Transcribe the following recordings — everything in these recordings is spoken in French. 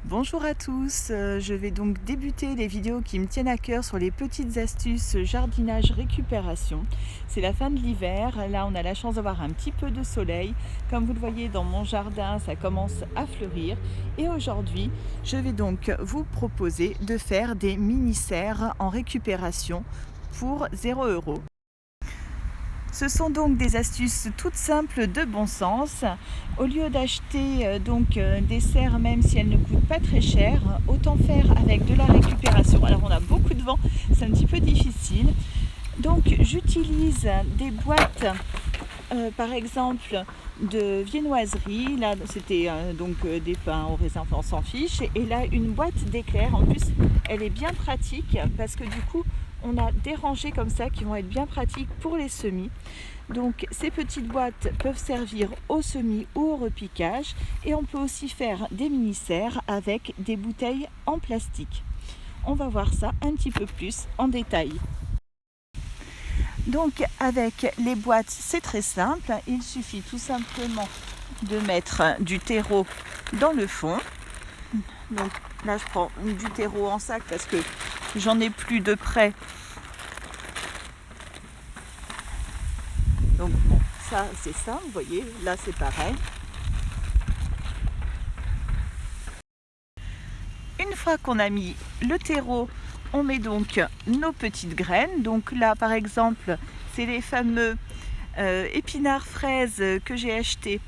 Bonjour à tous, je vais donc débuter les vidéos qui me tiennent à cœur sur les petites astuces jardinage récupération. C'est la fin de l'hiver, là on a la chance d'avoir un petit peu de soleil. Comme vous le voyez dans mon jardin, ça commence à fleurir. Et aujourd'hui, je vais donc vous proposer de faire des mini-serres en récupération pour 0 €. Ce sont donc des astuces toutes simples de bon sens. Au lieu d'acheter des serres, même si elles ne coûtent pas très cher, autant faire avec de la récupération. Alors on a beaucoup de vent, c'est un petit peu difficile. Donc j'utilise des boîtes, par exemple de viennoiserie. Là c'était des pains au raisin, on s'en fiche. Et là une boîte d'éclairs. En plus elle est bien pratique parce que du coup on a des rangées comme ça qui vont être bien pratiques pour les semis. Donc ces petites boîtes peuvent servir au semis ou au repiquage, et on peut aussi faire des mini-serres avec des bouteilles en plastique. On va voir ça un petit peu plus en détail. Donc avec les boîtes, c'est très simple, il suffit tout simplement de mettre du terreau dans le fond. Donc là je prends du terreau en sac parce que j'en ai plus de près. Donc bon, ça c'est ça, vous voyez, là c'est pareil. Une fois qu'on a mis le terreau, on met donc nos petites graines. Donc là par exemple, c'est les fameux épinards fraises que j'ai achetés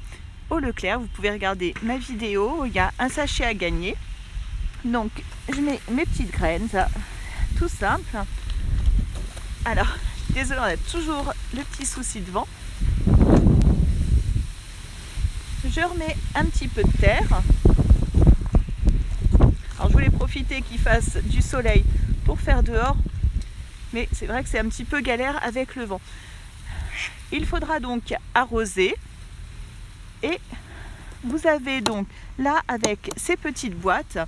au Leclerc. Vous pouvez regarder ma vidéo, il y a un sachet à gagner. Donc je mets mes petites graines, ça, tout simple. Alors, désolé, on a toujours le petit souci de vent. Je remets un petit peu de terre. Alors je voulais profiter qu'il fasse du soleil pour faire dehors, mais c'est vrai que c'est un petit peu galère avec le vent. Il faudra donc arroser, et vous avez donc là avec ces petites boîtes,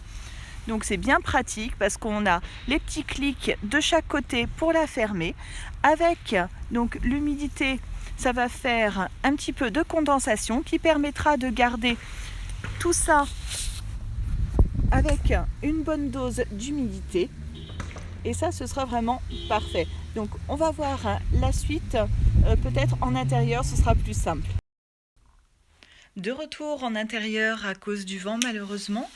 donc c'est bien pratique parce qu'on a les petits clics de chaque côté pour la fermer. Avec donc l'humidité, ça va faire un petit peu de condensation qui permettra de garder tout ça avec une bonne dose d'humidité. Et ça, ce sera vraiment parfait. Donc on va voir la suite, peut-être en intérieur, ce sera plus simple. De retour en intérieur à cause du vent malheureusement.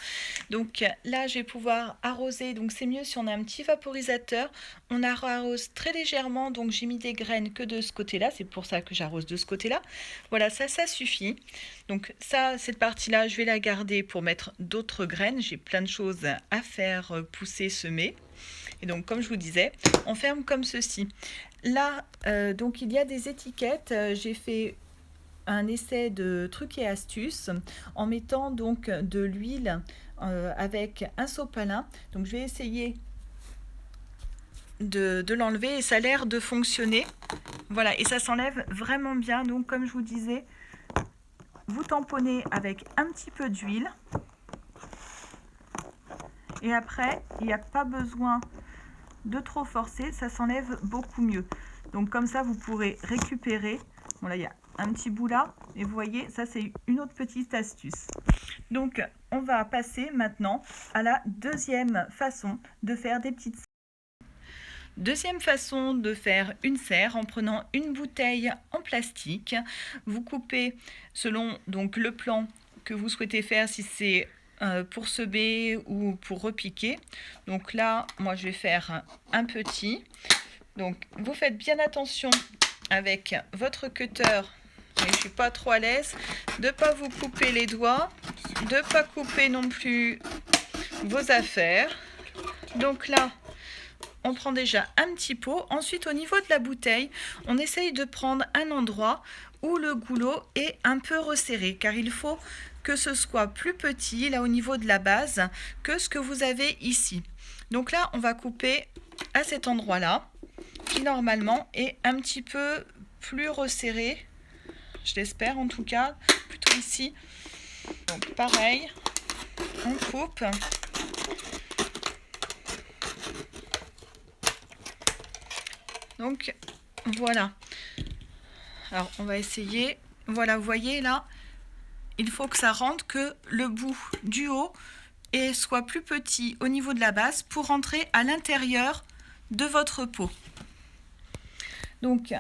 Donc là je vais pouvoir arroser, donc c'est mieux si on a un petit vaporisateur. On arrose très légèrement, donc j'ai mis des graines que de ce côté-là, c'est pour ça que j'arrose de ce côté-là. Voilà, ça suffit. Donc ça, cette partie-là, je vais la garder pour mettre d'autres graines. J'ai plein de choses à faire pousser, semer. Et donc comme je vous disais, on ferme comme ceci. Là, donc il y a des étiquettes, j'ai fait un essai de trucs et astuces en mettant donc de l'huile avec un sopalin. Donc je vais essayer de l'enlever et ça a l'air de fonctionner. Voilà, et ça s'enlève vraiment bien. Donc comme je vous disais, vous tamponnez avec un petit peu d'huile. Et après, il n'y a pas besoin de trop forcer, ça s'enlève beaucoup mieux. Donc comme ça, vous pourrez récupérer. Bon là, il y a un petit bout là, et vous voyez, ça c'est une autre petite astuce. Donc on va passer maintenant à la deuxième façon de faire des petites serres. Deuxième façon de faire une serre en prenant une bouteille en plastique. Vous coupez selon donc le plan que vous souhaitez faire, si c'est pour semer ou pour repiquer. Donc là, moi je vais faire un petit. Donc vous faites bien attention avec votre cutter, et je ne suis pas trop à l'aise, de ne pas vous couper les doigts, de ne pas couper non plus vos affaires. Donc là, on prend déjà un petit pot. Ensuite, au niveau de la bouteille, on essaye de prendre un endroit où le goulot est un peu resserré, car il faut que ce soit plus petit, là au niveau de la base, que ce que vous avez ici. Donc là, on va couper à cet endroit-là, qui normalement est un petit peu plus resserré, je l'espère en tout cas, plutôt ici. Donc pareil, on coupe. Donc voilà. Alors on va essayer. Voilà, vous voyez là, il faut que ça rentre, que le bout du haut et soit plus petit au niveau de la base pour rentrer à l'intérieur de votre pot. Donc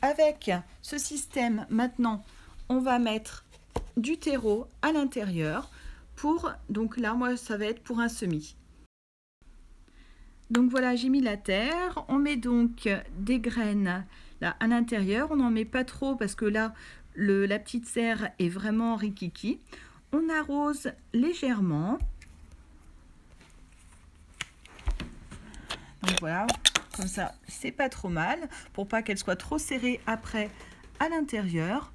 avec ce système, maintenant on va mettre du terreau à l'intérieur pour, donc là moi ça va être pour un semis. Donc voilà, j'ai mis la terre, on met donc des graines là à l'intérieur, on n'en met pas trop parce que là la petite serre est vraiment rikiki. On arrose légèrement. Donc voilà, comme ça c'est pas trop mal pour pas qu'elle soit trop serrée après à l'intérieur.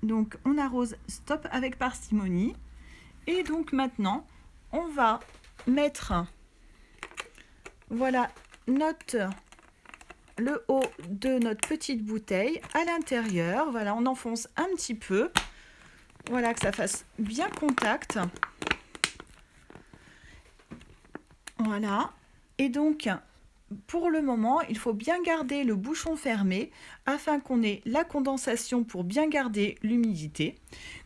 Donc on arrose stop avec parcimonie. Et donc maintenant on va mettre, voilà, le haut de notre petite bouteille à l'intérieur. Voilà, on enfonce un petit peu. Voilà, que ça fasse bien contact. Voilà. Et donc, pour le moment, il faut bien garder le bouchon fermé afin qu'on ait la condensation pour bien garder l'humidité.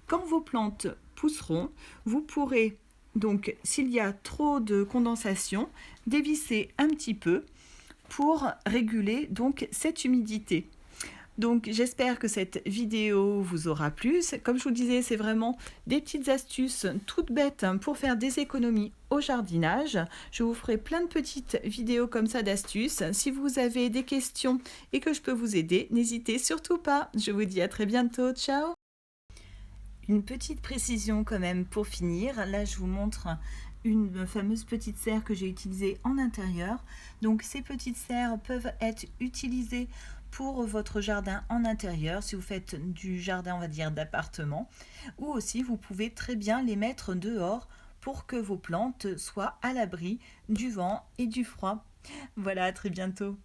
Quand vos plantes pousseront, vous pourrez donc, s'il y a trop de condensation, dévisser un petit peu pour réguler donc cette humidité. Donc j'espère que cette vidéo vous aura plu. Comme je vous disais, c'est vraiment des petites astuces toutes bêtes pour faire des économies au jardinage. Je vous ferai plein de petites vidéos comme ça d'astuces. Si vous avez des questions et que je peux vous aider, n'hésitez surtout pas. Je vous dis à très bientôt. Ciao! Une petite précision quand même pour finir. Là, je vous montre une fameuse petite serre que j'ai utilisée en intérieur. Donc ces petites serres peuvent être utilisées pour votre jardin en intérieur, si vous faites du jardin, on va dire, d'appartement, ou aussi vous pouvez très bien les mettre dehors pour que vos plantes soient à l'abri du vent et du froid. Voilà, à très bientôt.